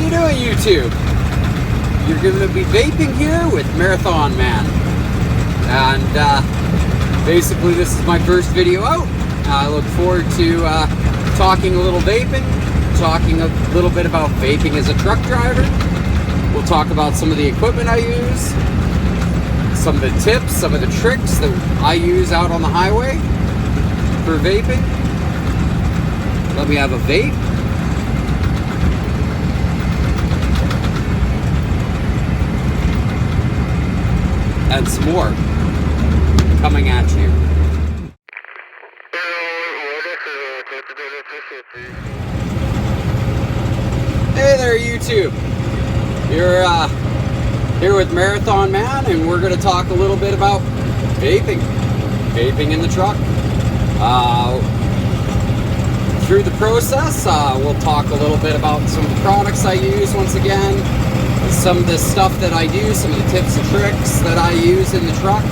you doing, YouTube? You're going to be vaping here with Marathon Man. And basically this is my first video out. I look forward to talking a little vaping, talking a little bit about vaping as a truck driver. We'll talk about some of the equipment I use, some of the tips, some of the tricks that I use out on the highway for vaping. Let me have a vape. And some more coming at you. Hey there, YouTube. You're here with Marathon Man, and we're going to talk a little bit about vaping in the truck. Through the process, we'll talk a little bit about some of the products I use once again, some of the stuff that I do, some of the tips and tricks that I use in the truck.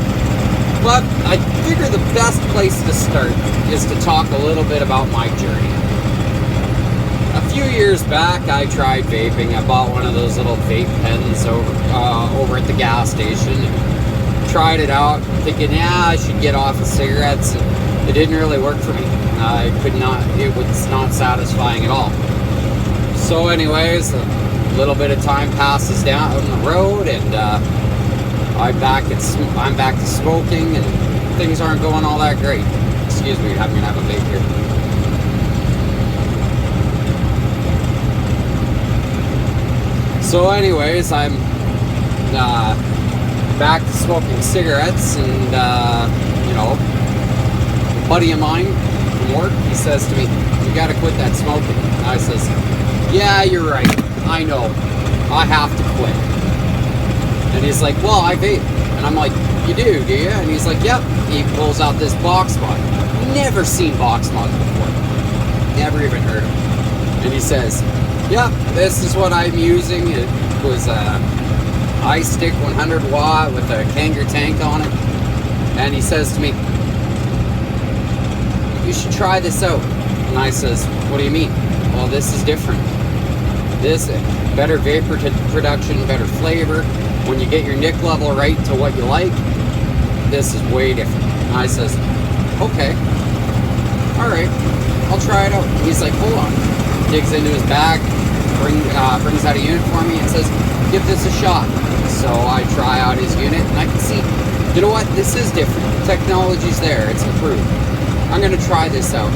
But I figure the best place to start is to talk a little bit about my journey. A few years back, I tried vaping. I bought one of those little vape pens over at the gas station. Tried it out, thinking, yeah, I should get off of cigarettes. It didn't really work for me. It was not satisfying at all. So anyways, a little bit of time passes down the road, and I'm back to smoking, and things aren't going all that great. Excuse me, I'm gonna have a vape here. So anyways, I'm back to smoking cigarettes, and you know, a buddy of mine from work, he says to me, "You gotta quit that smoking." And I says, "Yeah, you're right. I know. I have to quit." And he's like, "Well, I vape." And I'm like, "You do you?" And he's like, "Yep." He pulls out this box mod. Never seen box mods before. Never even heard of it. And he says, "Yep, this is what I'm using." It was a iStick 100 watt with a Kanger tank on it. And he says to me, "You should try this out." And I says, "What do you mean?" "Well, this is different. This, better vapor production, better flavor. When you get your nick level right to what you like, this is way different." And I says, "Okay, alright, I'll try it out." And he's like, "Hold on." Digs into his bag, brings out a unit for me and says, "Give this a shot." So I try out his unit, and I can see, you know what, this is different. Technology's there, it's improved. I'm going to try this out,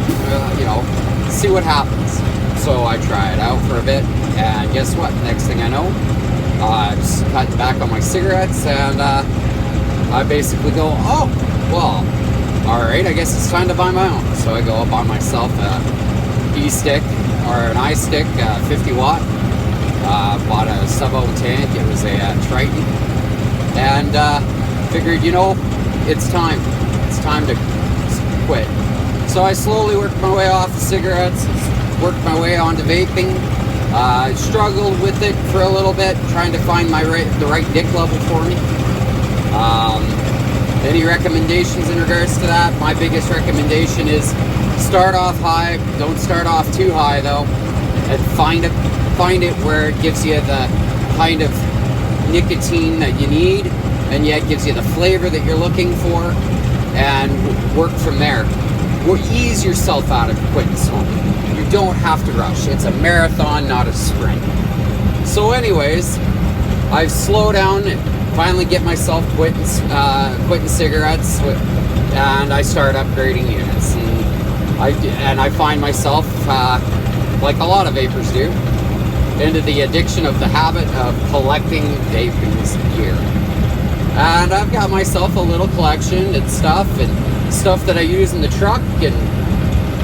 you know, see what happens. So I try it out for a bit, and guess what? Next thing I know, I just cut back on my cigarettes, and I basically go, "Oh, well, alright, I guess it's time to buy my own." So I go buy myself a E-stick, or an iStick 50 watt. Bought a sub-O tank. It was a Triton, and figured, you know, it's time to quit. So I slowly worked my way off the cigarettes, worked my way onto vaping. Struggled with it for a little bit, trying to find the right nick level for me. Any recommendations in regards to that? My biggest recommendation is start off high. Don't start off too high though, and find it where it gives you the kind of nicotine that you need, and yet gives you the flavor that you're looking for, and work from there. Ease yourself out of quitting smoking. You don't have to rush. It's a marathon, not a sprint. So anyways, I've slowed down and finally get myself quitting cigarettes, and I start upgrading units. And I find myself, like a lot of vapors do, into the addiction of the habit of collecting vaping gear. And I've got myself a little collection and stuff that I use in the truck, and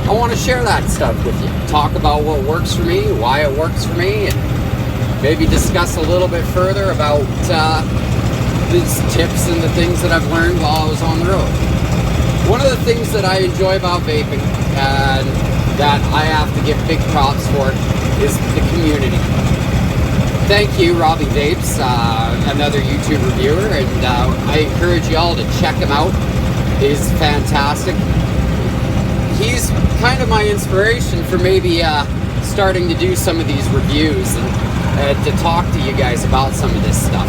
I want to share that stuff with you. Talk about what works for me, why it works for me, and maybe discuss a little bit further about these tips and the things that I've learned while I was on the road. One of the things that I enjoy about vaping, and that I have to give big props for, is the community. Thank you, Robbie Vapes, another YouTube reviewer, and I encourage y'all to check him out. He's fantastic. He's kind of my inspiration for maybe starting to do some of these reviews, and to talk to you guys about some of this stuff.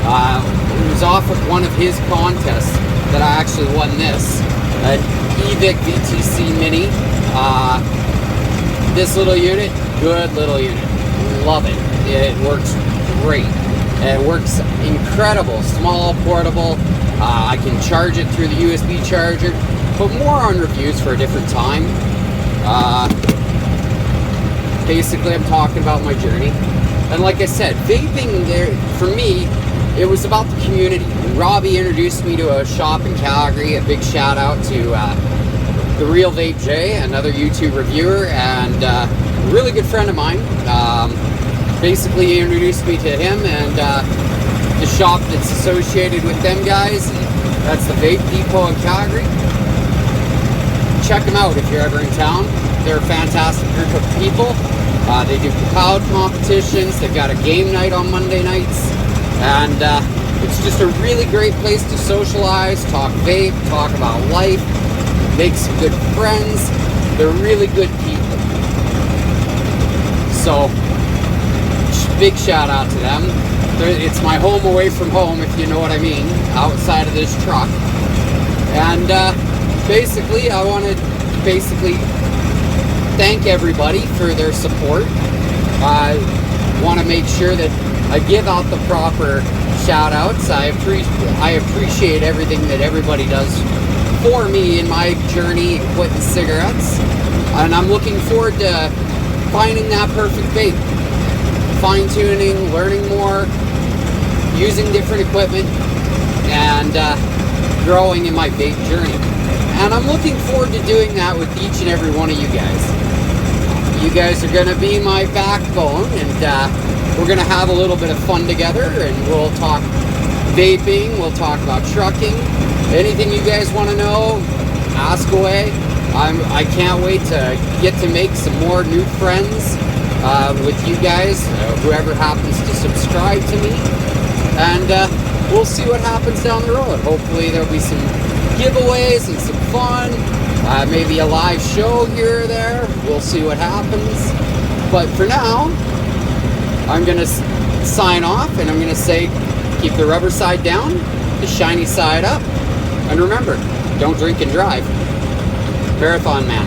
It was off of one of his contests that I actually won this, an eVic VTC Mini. This little unit, good little unit, love it. It works great. It works incredible, small, portable. I can charge it through the USB charger, but more on reviews for a different time. Basically, I'm talking about my journey. And like I said, vaping there, for me, it was about the community. And Robbie introduced me to a shop in Calgary. A big shout out to the real Vape Jay, another YouTube reviewer, and a really good friend of mine. Basically, he introduced me to him and the shop that's associated with them guys. And that's the Vape Depot in Calgary. Check them out if you're ever in town. They're a fantastic group of people. They do cloud competitions. They've got a game night on Monday nights. And it's just a really great place to socialize, talk vape, talk about life, make some good friends. They're really good people. So, big shout out to them. It's my home away from home, if you know what I mean, outside of this truck. And basically, I want to thank everybody for their support. I want to make sure that I give out the proper shout outs. I appreciate everything that everybody does for me in my journey quitting cigarettes. And I'm looking forward to finding that perfect vape. Fine-tuning, learning more, using different equipment, and growing in my vape journey. And I'm looking forward to doing that with each and every one of you guys. You guys are going to be my backbone, and we're going to have a little bit of fun together, and we'll talk vaping, we'll talk about trucking. Anything you guys want to know, ask away. I can't wait to get to make some more new friends with you guys, whoever happens to subscribe to me. And we'll see what happens down the road. Hopefully there'll be some giveaways and some fun. Maybe a live show here or there. We'll see what happens. But for now, I'm going to sign off, and I'm going to say, keep the rubber side down, the shiny side up. And remember, don't drink and drive. Marathon Man.